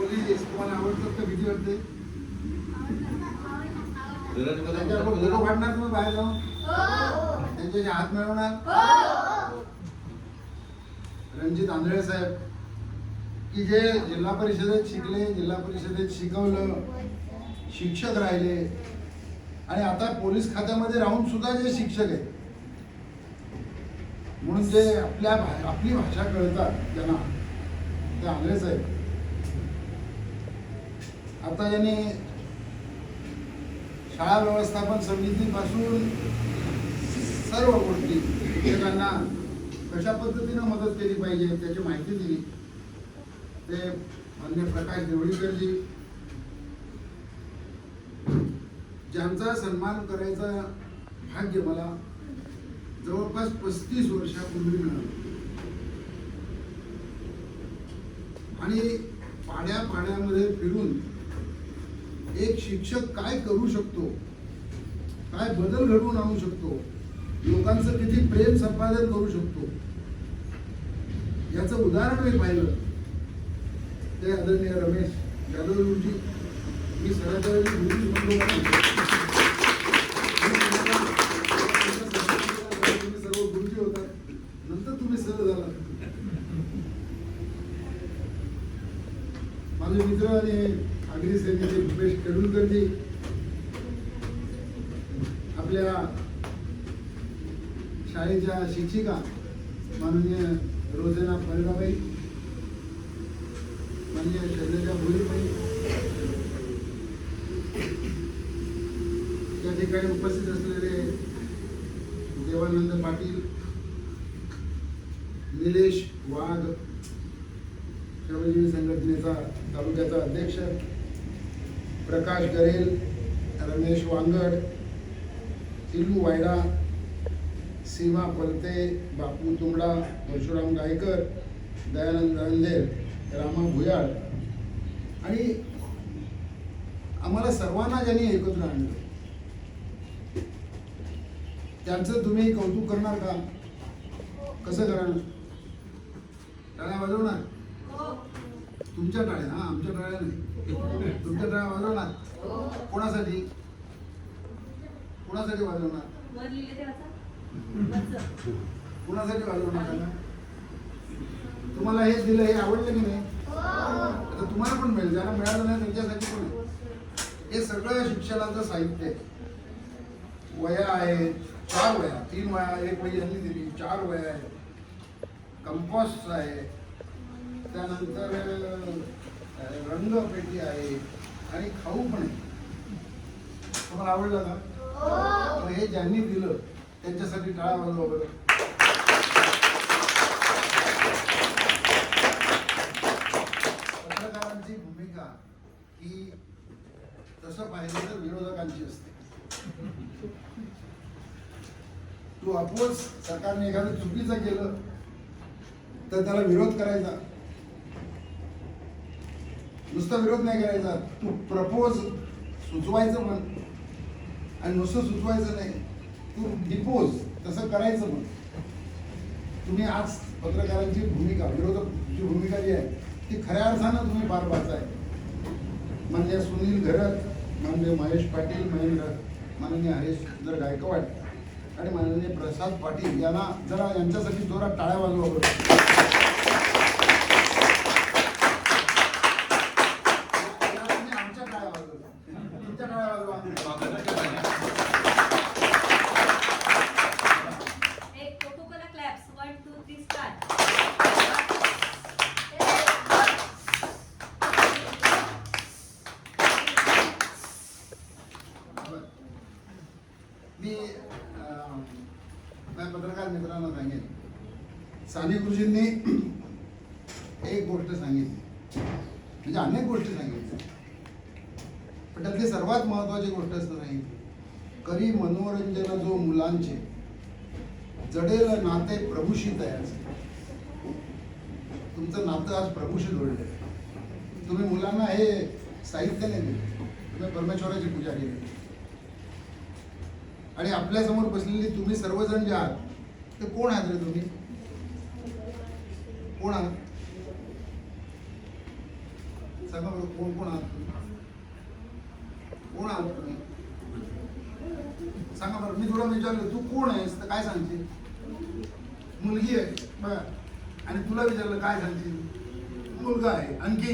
मुली तुम्हाला आवडतात का भीती वाटते? फोटो काढणार तुम्ही बाहेर जाऊन? त्यांच्याशी हात मिळवणार? रणजित आंधळे साहेब की जे जिल्हा परिषदेत शिकले, जिल्हा परिषदेत शिकवलं, शिक्षक राहिले आणि आता पोलीस खात्यामध्ये राहून सुद्धा जे शिक्षक आहेत, म्हणून जे आपली भाषा कळतात त्यांना, ते आंधळे साहेब. आता यांनी शाळा व्यवस्थापन समितीपासून सर्व गोष्टी शिक्षकांना कशा पद्धतीनं मदत केली पाहिजे त्याची माहिती दिली. ते माननीय प्रकाश देवळीकरजी, ज्यांचा सन्मान करायचा भाग्य मला जवळपास 35 वर्षापूर्वी मिळालं. आणि पाड्यामध्ये फिरून एक शिक्षक काय करू शकतो, काय बदल घडवून आणू शकतो, लोकांचं किती प्रेम संपादन करू शकतो याचं उदाहरण मी पाहिलं. ते आदरणीय रमेश जाधवजी, मी सरासरी सर्व गुरुजी होता, नंतर तुम्ही सर झाला. माझे मित्र आणि आगरी सेनेचे भूपेश कडुलकरजी, आपल्या शाळेच्या शिक्षिका माननीय रोजेना परिणाबाई, माननीय शैलजा भोईबाई, या ठिकाणी उपस्थित असलेले देवानंद पाटील, निलेश वाघ, श्रमजीवी संघटनेचा तालुक्याचा अध्यक्ष प्रकाश गरेल, रमेश वांगड, इल्लू वायडा, सीमा पलते, बापू तुंबडा, परशुराम गायकर, दयानंद अंधेर, रामा भुयाळ आणि आम्हाला सर्वांना ज्यांनी एकत्र आणलं त्यांचं तुम्ही कौतुक करणार का? कसं करणार? टाळ्या वाजवणार? तुमच्या टाळ्या, हा आमच्या टाळ्या नाही, तुमच्या टाळ्या वाजवणार. कोणासाठी कोणासाठी वाजवणार? कुणासाठी वाजवणार? तुम्हाला हे दिलं, हे आवडलं की नाही? आता तुम्हाला पण मिळेल, ज्यांना मिळालं नाही त्यांच्यासाठी पण आहे. हे सगळं शिक्षणाचं साहित्य आहे. वया आहेत, 4 वया, 3 वया, 1 वही यांनी दिली, 4 वया आहेत, कंपास आहे, त्यानंतर रंगपेटी आहे आणि खाऊ पण आहे. तुम्हाला आवडलं का? हे ज्यांनी दिलं त्यांच्यासाठी टाळ्या वाजवा बरं. पत्रकारांची भूमिका ही तसं पाहिलं तर विरोधकांची असते. तू अपोज सरकारने एखादं चुकीचं केलं तर त्याला विरोध करायचा, नुसता विरोध नाही करायचा, तू प्रपोज सुचवायचं पण, आणि नुसतं सुचवायचं नाही, तू डिपोज तसं करायचं पण. तुम्ही आज पत्रकारांची भूमिका, विरोधकाची भूमिका जी आहे ती खऱ्या अर्थानं तुम्ही पार पाडताय. माननीय सुनील घरत, माननीय महेश पाटील महेंद्र, माननीय हरेशचंद्र गायकवाड आणि माननीय प्रसाद पाटील यांना जरा यांच्यासाठी जोरात टाळ्या वाजवा बरं. आमच्या टाळ्या वाजवा, तुमच्या टाळ्या वाजवा. मी पत्रकार मित्रांना सांगेन, साने गुरुजींनी एक गोष्ट सांगितली, म्हणजे अनेक गोष्टी सांगितल्या, पण त्यातली सर्वात महत्वाची गोष्ट असं सांगितली, करी मनोरंजन जो मुलांचे जडेल नाते प्रभूशी तयार. तुमचं नातं आज प्रभूशी जोडले. तुम्ही मुलांना हे साहित्य नाही दिले, तुम्ही परमेश्वराची पुजारी आहे. आणि आपल्या समोर बसलेली तुम्ही सर्वजण जे आहात ते कोण आहात रे? तुम्ही कोण आहात? सांगा बरं, कोण कोण आहात तुम्ही? कोण आहात तुम्ही? सांगा बरं. मी तुला विचारलं तू कोण आहेस तर काय सांगशील? मुलगी आहे बघा. आणि तुला विचारलं काय सांगशील? मुलगा आहे. आणखी?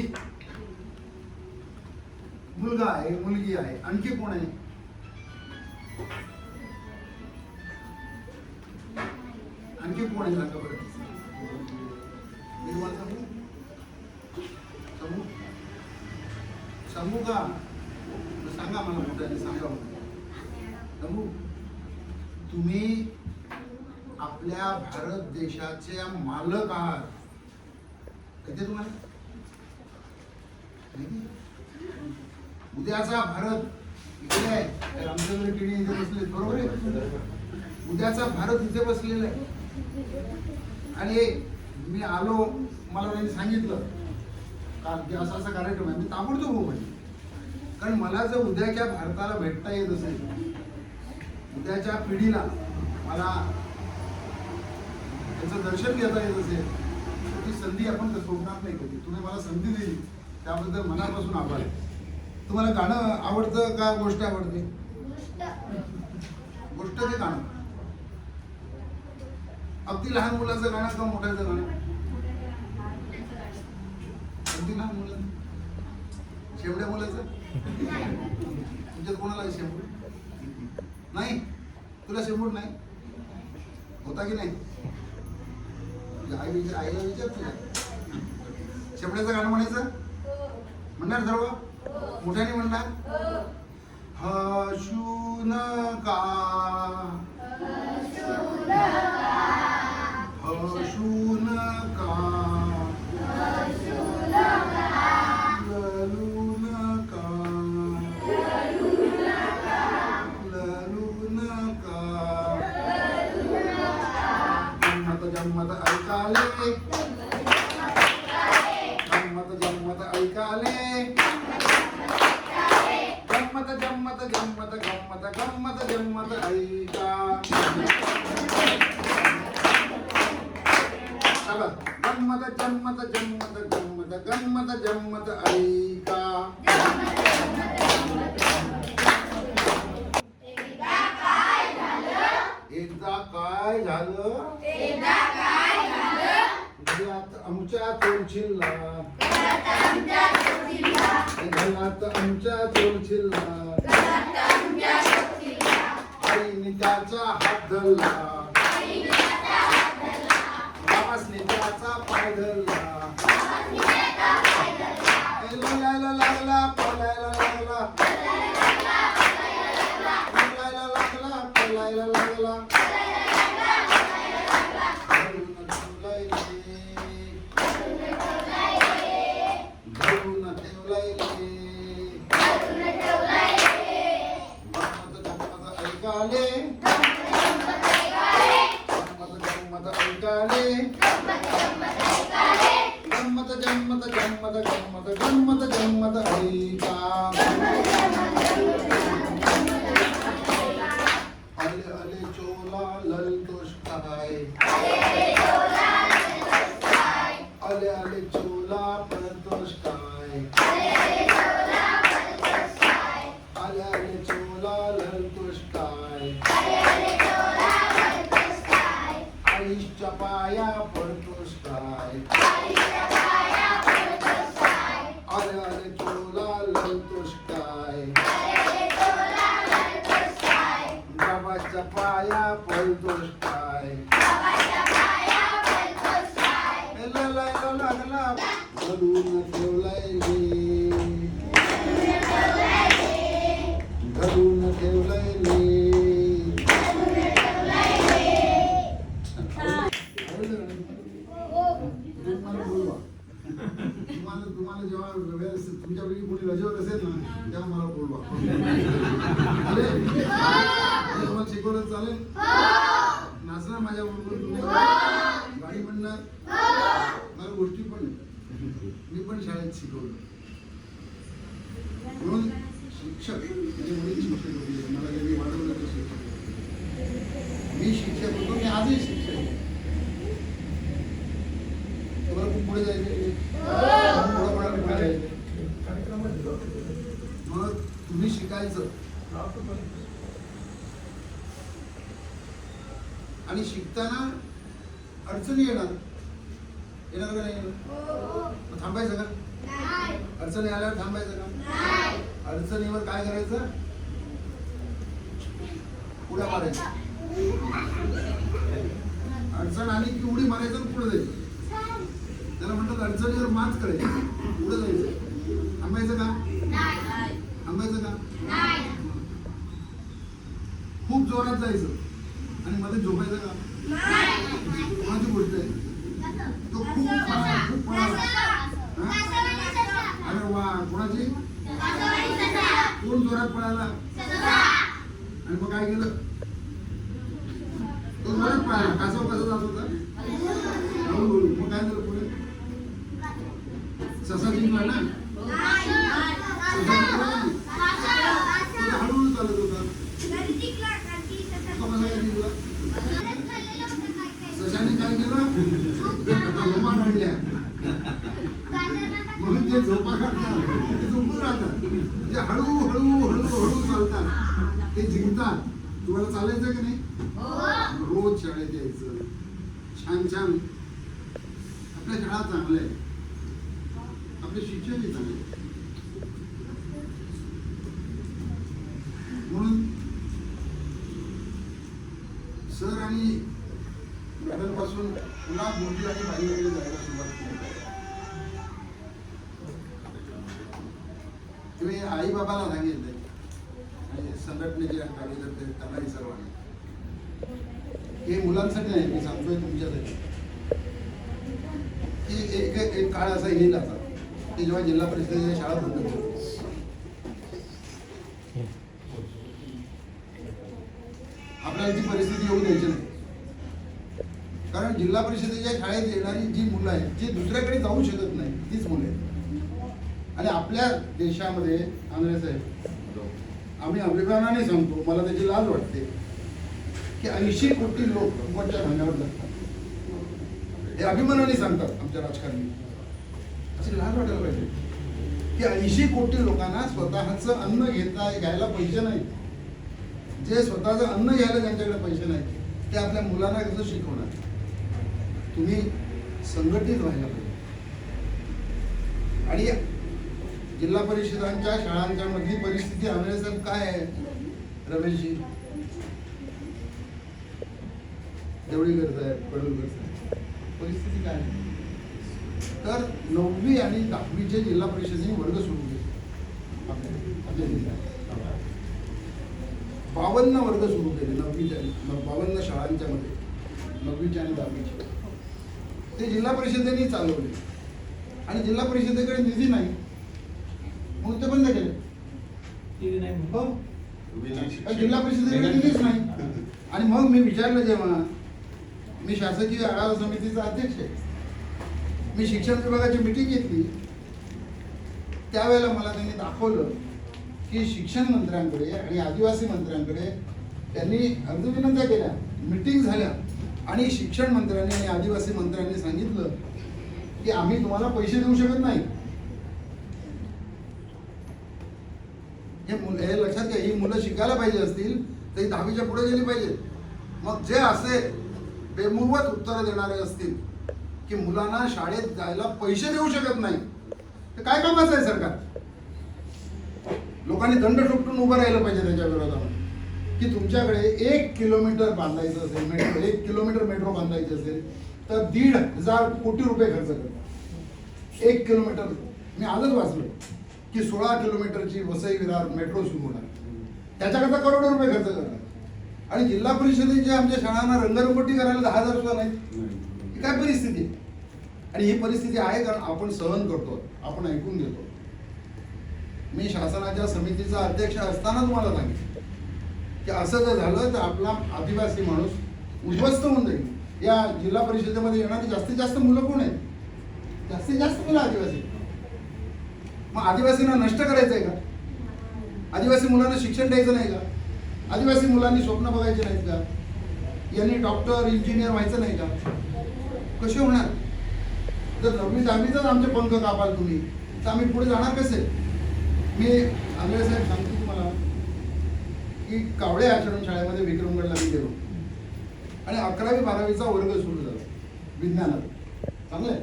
मुलगा आहे, मुलगी आहे, आणखी कोण आहे? आणखी कोण आहे सांगा बरं. मी तुम्हाला सांगू सांगू सांगू का? सांगा मला मोठ्याने सांगा. सांगू. तुम्ही आपल्या भारत देशाचे मालक आहात. कधी तुम्हाला उद्याचा भारत इकडे आहे. रामचंद्र किणी इथे बसले बरोबर आहे. उद्याचा भारत इथे बसलेला आहे. आणि मी आलो, मला त्यांनी सांगितलं का की असा असा कार्यक्रम आहे. मी ताबडतोब हो म्हणजे. कारण मला जर उद्याच्या भारताला भेटता येत असेल, उद्याच्या पिढीला मला त्याचं दर्शन घेता येत असेल तर ती संधी आपण सोडणार नाही कधी. तुम्ही मला संधी दिली त्याबद्दल मनापासून आभार आहे. तुम्हाला गाणं आवडतं का गोष्ट आवडते? गोष्ट ते गाणं. अगदी लहान मुलाचं गाणं का मोठ्याचं गाणं? अगदी लहान मुलाचं. शेवड्या मुलाचं? तुमच्यात कोणाला आहे शेंबूड? नाही? तुला शेंबूड नाही होता की नाही? आईला विचार तुला. शेवड्याचं गाणं म्हणायचं? म्हणणार सर्व? मोठ्याने म्हणणार? हसू नका, हसू नका, ललू नका, ललू नका. जन्मत जन्मत ऐकाले, जन्मत जन्मत ऐकाले, गम्मत जम्मत गम्मत गम्मत गम्मत जम्मत ऐका. चला. गम्मत जम्मत जम्मत गम्मत गम्मत जम्मत ऐका. एकदा काय झालं? घरात आमच्या तोलचिल्ला, घरात आमच्या तोलचिल्ला, आईने त्याचा हात धरला, बाबासने त्याचा पाय धरला. बोलायला लागला, बोलायला लागला, बोलायला लागला, बोलायला लागला. गम्मत जम्मत गम्मत गम्मत गम्मत जम्मत ऐका. अले अले चोला ललतोष काय, अले अले चोला परतोष काय, अले अले चोला ललतोष काय. आईच्या पाया पडतोस काय, अरे अरे चोला ललतोस काय. बाबाच्या पाया पडतोस काय. ललायला लागला धरून ठेवलाय रे, धरून ठेवलाय रे. तुम्हाला जेव्हा तुमच्यापैकी कोणी रजेवर असेल ना तेव्हा मला बोलवा. तुम्हाला शिकवलं चालेल? नाचणार माझ्या बरोबर तुम्ही? गाडी म्हणणार? मला गोष्टी पण मी पण शाळेत शिकवलं. म्हणून शिक्षक म्हणजे वडील शिक्षक होते. मला त्यांनी वाढवलं तर शिक्षक. मी शिक्षक होतो, मी आजही शिक्षक आहे. तुम्हाला खूप पुढे जायचं, पुढे जायचं. तुम्ही शिकायचं आणि शिकताना अडचणी येणार का नाही येणार? थांबायचं का? अडचणी आल्यावर थांबायचं का? अडचणीवर काय करायचं? उड्या मारायचं. अडचण आली की उडी मारायचं आणि पुढे जायचं. त्याला म्हणतात अडचणीवर मात करायची, पुढे जायचं. थांबायचं का? थांबायचं का? खूप जोरात जायचं आणि मध्ये झोपायचं का? कोणाची गोष्ट आहे? तो खूप पळाला. अरे वा, कोणाची? कोण जोरात पळाला? आणि मग काय केलं? तो जोरात पळाला. कासव कसं जात होता? हळूहळू. मग काय झालं पुढे? ससा जिंकला ना? हळूहळू चालत होता. सशाने काय केलं? झोपा काढल्या. म्हणून ते झोपा काढतात, ते झोपून राहतात. म्हणजे हळू चालतात, ते जिंकतात. तुम्हाला चालायचं की नाही? रोज शाळेत यायचं, छान छान. आपल्या शाळा चांगल्या आहे, आपले शिक्षकही चांगले. म्हणून सर आणि मॅडमपासून पुन्हा मोठी आणि बाईकडे जायला सुरुवात केली. तुम्ही आई बाबाला सांगितलंय आणि संघटनेचे कार्यकर्ते त्यांनाही सर्वांनी, हे मुलांसाठी नाही, मी सांगतोय तुमच्यासाठी की एक काळ असा येईल आता की जेव्हा जिल्हा परिषदेच्या शाळा बंद होतील. आपल्याला ती परिस्थिती येऊ द्यायची नाही. कारण जिल्हा परिषदेच्या शाळेत येणारी जी मुलं आहेत, जी दुसऱ्याकडे जाऊ शकत नाही, तीच मुलं आहेत. आणि आपल्या देशामध्ये आंध्रे साहेब, आम्ही अभिमानाने सांगतो, मला त्याची लाज वाटते की 80 कोटी लोक कुंभाच्या धान्यावर जगतात. हे अभिमानाने सांगतात आमच्या राजकारणी. अशी लाज वाटायला पाहिजे की 80 कोटी लोकांना स्वतःचं अन्न घ्यायला पैसे नाही. जे स्वतःचं अन्न घ्यायला ज्यांच्याकडे पैसे नाही, ते आपल्या मुलांना कसं शिकवणार? तुम्ही संघटित व्हायला पाहिजे. आणि जिल्हा परिषदांच्या शाळांच्या मधली परिस्थिती आंध्रे काय आहे रमेशजी? देवळीकर साहेब, पडळकर साहेब, परिस्थिती काय आहे? तर 9वी आणि 10वीचे जिल्हा परिषदेने वर्ग सुरू केले. आपल्या जिल्ह्यात 52 वर्ग सुरू केले. 52 शाळांच्या मध्ये 9वीच्या आणि 10वीचे ते जिल्हा परिषदेने चालवले. आणि जिल्हा परिषदेकडे निधी नाही म्हणून ते बंद केले. जिल्हा परिषदेकडे निधीच नाही. आणि मग मी विचारलं, जेव्हा मी शासकीय आढावा समितीचा अध्यक्ष आहे, मी शिक्षण विभागाची मीटिंग घेतली, त्यावेळेला मला त्यांनी दाखवलं की शिक्षण मंत्र्यांकडे आणि आदिवासी मंत्र्यांकडे त्यांनी अर्ज विनंत्या केल्या, मीटिंग झाल्या, आणि शिक्षण मंत्र्यांनी आणि आदिवासी मंत्र्यांनी सांगितलं की आम्ही तुम्हाला पैसे देऊ शकत नाही. हे लक्षात घ्या, ही मुलं शिकायला पाहिजे असतील तर ही 10वीच्या पुढे गेली पाहिजे. मग जे असे बेमुवत उत्तर देणारे असतील की मुलांना शाळेत जायला पैसे देऊ शकत नाही, तर काय कामाचं आहे सरकार? लोकांनी दंड ठोकून उभं राहिलं पाहिजे त्याच्या विरोधात. की तुमच्याकडे 1 किलोमीटर बांधायचं असेल मेट्रो, 1 किलोमीटर मेट्रो बांधायची असेल तर 1,500 कोटी रुपये खर्च करतात 1 किलोमीटर. मी आजच वाचलो की 16 किलोमीटरची वसई विरार मेट्रो सुरू होणार, त्याच्याकरता करोडो रुपये खर्च करतात. आणि जिल्हा परिषदेच्या आमच्या शाळांना रंगरंगोटी करायला 10,000 सुद्धा नाही. ही काय परिस्थिती आहे? आणि ही परिस्थिती आहे कारण आपण सहन करतो, आपण ऐकून घेतो. मी शासनाच्या समितीचा अध्यक्ष असताना तुम्हाला सांगितलं की असं जर झालं तर आपला आदिवासी माणूस उद्ध्वस्त होऊन जाईल. या जिल्हा परिषदेमध्ये येणारी जास्तीत जास्त मुलं कोण आहेत? जास्तीत जास्त मुलं आदिवासी. मग आदिवासींना नष्ट करायचं आहे का? आदिवासी मुलांना शिक्षण द्यायचं नाही का? आदिवासी मुलांनी स्वप्न बघायचे नाहीत का? यांनी डॉक्टर इंजिनियर व्हायचं नाही का? कसे होणार? जर 9वी 10वीतच आमचे पंख कापाल तुम्ही तर आम्ही पुढे जाणार कसे? मी आंध्रे साहेब सांगतो तुम्हाला. तुम्हाला की कावळे आश्रम शाळेमध्ये विक्रमगडला मी गेलो आणि 11वी 12वीचा वर्ग सुरू झाला विज्ञानात. चांगलंय.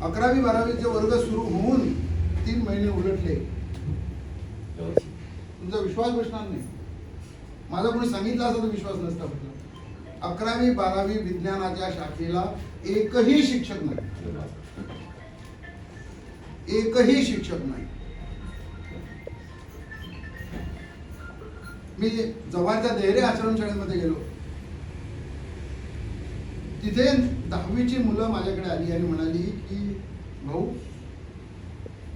11वी 12वीचे वर्ग सुरू होऊन 3 महिने उलटले. तुमचा विश्वास बसणार नाही. माझा कोणी सांगितलं असं तर विश्वास नसता बसला. 11वी 12वी विज्ञानाच्या शाखेला एकही शिक्षक नाही. एकही शिक्षक नाही. मी जवळच्या देहरे आश्रम शाळेमध्ये गेलो. तिथे 10वीची मुलं माझ्याकडे आली आणि म्हणाली की भाऊ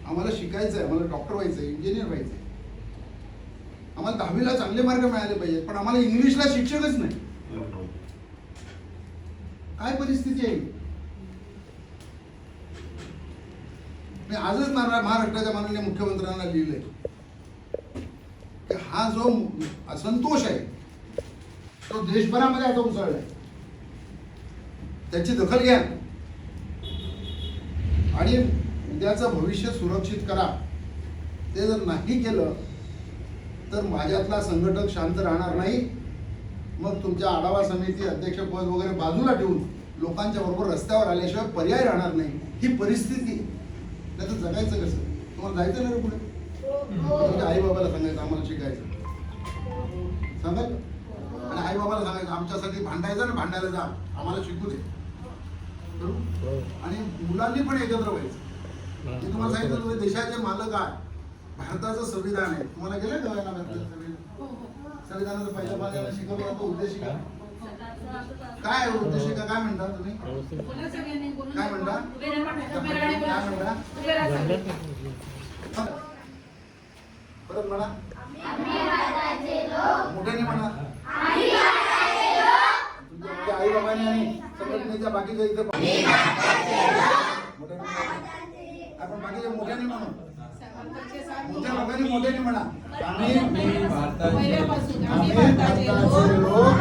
आम्हाला शिकायचं आहे, आम्हाला डॉक्टर व्हायचं आहे, इंजिनियर व्हायचं आहे, आम्हाला 10वीला चांगले मार्क मिळाले पाहिजेत, पण आम्हाला इंग्लिशला शिक्षकच नाही. काय परिस्थिती आहे? मी आजच महाराष्ट्राच्या माननीय मुख्यमंत्र्यांना लिहिलंय की हा जो असंतोष आहे तो देशभरामध्ये आता उसळलाय. त्याची दखल घ्या आणि उद्याचं भविष्य सुरक्षित करा. ते जर नाही केलं तर माझ्यातला संघटक शांत राहणार नाही. मग तुमच्या आढावा समिती अध्यक्षपद वगैरे बाजूला ठेवून लोकांच्या बरोबर रस्त्यावर आल्याशिवाय पर्याय राहणार नाही. ही परिस्थिती. नाही तर जगायचं कसं? तुम्हाला जायचं नाही रे पुढे. तुमच्या आई बाबाला सांगायचं आम्हाला शिकायचं, सांगाल. आणि आई बाबाला सांगायचं आमच्यासाठी भांडायचं ना, भांडायला जा, आम्हाला शिकू दे. आणि मुलांनी पण एकत्र व्हायचं. मी तुम्हाला सांगितलं तुम्ही देशाचे मालक आहे. भारताचं संविधान आहे. तुम्हाला गेलं का संविधानाचा पहिल्या पाण्याला शिकवलं जातो. उद्देशिका काय? उद्देशिका काय म्हणता तुम्ही? काय म्हणता? काय म्हणता? परत म्हणा. मोठ्याने म्हणा. तुमच्या आई बाबांनी आणि संघटनेच्या बाकीच्या इथे आपण बाकीच्या मोठ्याने म्हणू. मोठ्या लोकांनी मोठ्याने म्हणा. आम्ही भारताचे लोक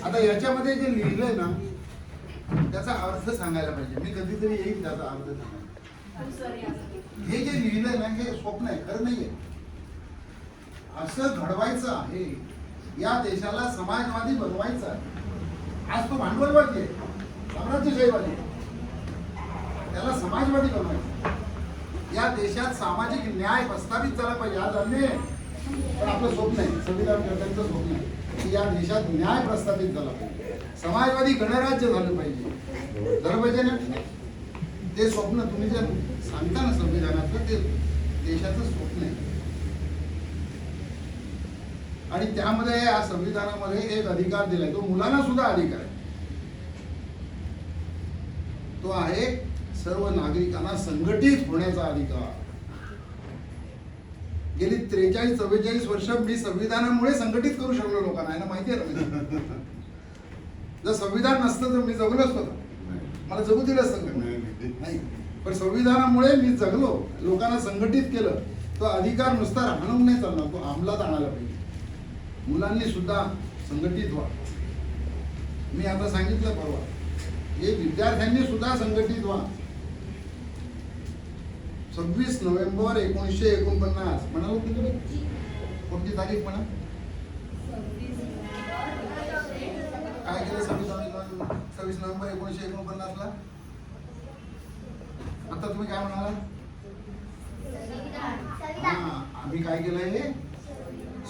आता याच्यामध्ये जे लिहिलंय ना त्याचा अर्थ सांगायला पाहिजे. मी कधीतरी येईल त्याचा अर्थ सांगायला. हे जे लिहिलंय ना हे स्वप्न आहे, खरं नाहीये. असं घडवायचं आहे. या देशाला समाजवादी बनवायचं आहे. आज तो भांडवलवादी आहे, साम्राज्यशाहीवादी आहे. त्याला समाजवादी बनवायचं. या देशात सामाजिक न्याय प्रस्थापित झाला पाहिजे. आज अन्य पण आपलं स्वप्न आहे, संविधान करण्याचं स्वप्न आहे की या देशात न्याय प्रस्थापित झाला पाहिजे, समाजवादी गणराज्य झालं पाहिजे. झालं पाहिजे ना. ते स्वप्न तुम्ही जे सांगता ना संविधानाचं, ते देशाचं स्वप्न आहे. आणि त्यामध्ये या संविधानामध्ये एक अधिकार दिलाय, तो मुलांना सुद्धा अधिकार आहे. तो आहे सर्व नागरिकांना संघटित होण्याचा अधिकार. गेली 43-44 वर्ष मी संविधानामुळे संघटित करू शकलो लोकांना. आहे ना, माहिती आहे ना. जर संविधान नसतं तर मी जगलो असतो, मला जगू दिलं असतं नाही. पण संविधानामुळे मी जगलो, लोकांना संघटित केलं. तो अधिकार नुसता राहणं नाही चालणार, तो अंमलात आणायला पाहिजे. मुलांनी सुद्धा संघटित व्हा. मी आता सांगितलं परवा, हे विद्यार्थ्यांनी सुद्धा संघटित व्हा. 26 नोव्हेंबर 1949 म्हणालो तुम्ही, कोणती तारीख म्हणा? काय केलं 26 नोव्हेंबर 1949 ला? आता तुम्ही काय म्हणाला? आम्ही काय केलं हे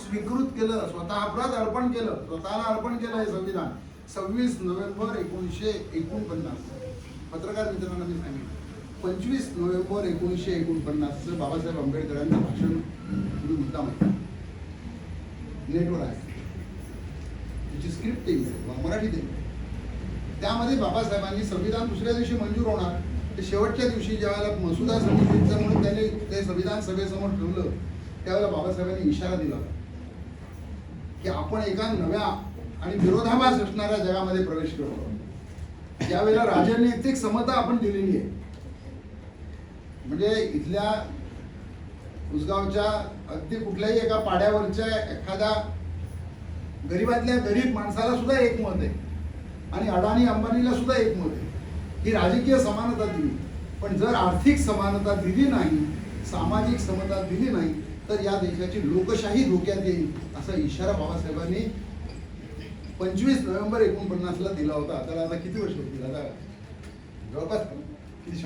स्वीकृत केलं, स्वतः प्रत अर्पण केलं, स्वतःला अर्पण केलं हे संविधान 26 नोव्हेंबर 1949. पत्रकार मित्रांना मी सांगितलं 25 नोव्हेंबर 1949 बाबासाहेब आंबेडकरांचं भाषण तुम्ही मुद्दाम आहे, नेटवर आहे, त्याची स्क्रिप्ट आहे, मराठीत आहे. त्यामध्ये बाबासाहेबांनी संविधान दुसऱ्या दिवशी मंजूर होणार, ते शेवटच्या दिवशी ज्यावेळेला मसुदा समितीचं म्हणून त्यांनी ते संविधान सभेसमोर ठेवलं, त्यावेळेला बाबासाहेबांनी इशारा दिला की आपण एका नव्या आणि विरोधाभास असणाऱ्या जगामध्ये प्रवेश करतो. त्यावेळेला राजनैतिक समता आपण दिलेली आहे. म्हणजे इथल्या उसगावच्या अगदी कुठल्याही एका पाड्यावरच्या एखाद्या गरीबातल्या गरीब माणसाला सुद्धा एक मत आहे आणि अडाणी अंबानीला सुद्धा एक मत आहे. ही राजकीय समानता दिली, पण जर आर्थिक समानता दिली नाही, सामाजिक समता दिली नाही, तर या देशाची लोकशाही धोक्यात येईल असा इशारा बाबासाहेबांनी 25 नोव्हेंबर 49 दिला होता. त्याला आता किती वर्ष होतील? आता जवळपास किती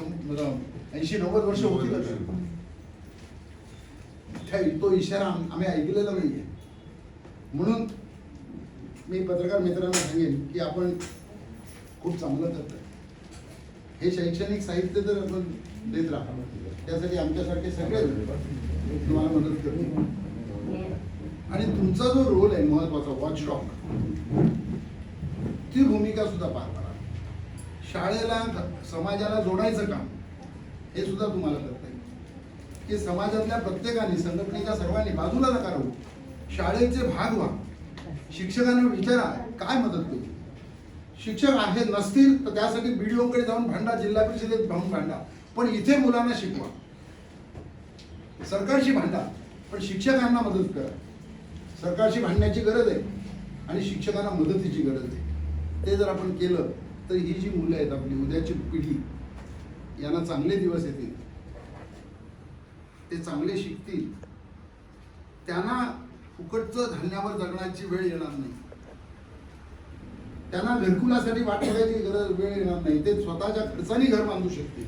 80-90 वर्ष होतील. तो इशारा आम्ही ऐकलेला नाहीये. म्हणून मी पत्रकार मित्रांना सांगेन की आपण खूप चांगलं करतोय. हे शैक्षणिक साहित्य तर आपण देत राहा, त्यासाठी आमच्यासारखे सगळे तुम्हाला मदत करतो. आणि तुमचा जो रोल आहे महत्वाचा, वॉचडॉग, ती भूमिका सुद्धा पार पडा. शाळेला समाजाला जोडायचं काम हे सुद्धा तुम्हाला करता येईल की समाजातल्या प्रत्येकाने, संघटनेच्या सर्वांनी बाजूला नका राहू, शाळेचे भाग व्हा. शिक्षकांना विचारा काय मदत करू. शिक्षक आहे नसतील तर त्यासाठी BDOकडे जाऊन भांडा, जिल्हा परिषदेत जाऊन भांडा, पण इथे मुलांना शिकवा. सरकारशी भांडा पण शिक्षकांना मदत करा. सरकारशी भांडण्याची गरज आहे आणि शिक्षकांना मदतीची गरज आहे. ते जर आपण केलं तर ही जी मुलं आहेत आपली उद्याची पिढी, यांना चांगले दिवस येतील, ते चांगले शिकतील, त्यांना फुकटचं धान्यावर जगण्याची वेळ येणार नाही, त्यांना घरकुलासाठी वाट बघायची वेळ येणार नाही, ते स्वतःच्या खर्चाने घर बांधू शकतील,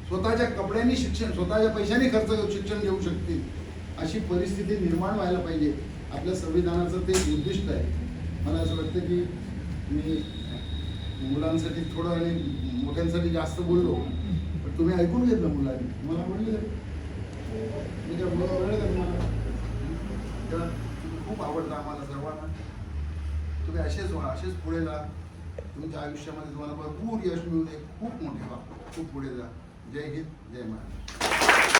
स्वतःच्या कपड्यांनी शिक्षण, स्वतःच्या पैशाने शिक्षण घेऊ शकतील. अशी परिस्थिती निर्माण व्हायला पाहिजे. आपल्या संविधानाचं ते उद्दिष्ट आहे. मला असं वाटतं की मी मुलांसाठी थोडं आणि मोठ्यांसाठी जास्त बोललो, पण तुम्ही ऐकून घेतलं मुलांनी. मला म्हणलं मी काय बोललं तुम्हाला, तेव्हा खूप आवडतं आम्हाला सर्वांना. तुम्ही असेच व्हा, असेच पुढे जा. तुमच्या आयुष्यामध्ये तुम्हाला भरपूर यश मिळू दे, खूप मोठे व्हा, खूप पुढे जा. जय हिंद, जय महाराष्ट्र.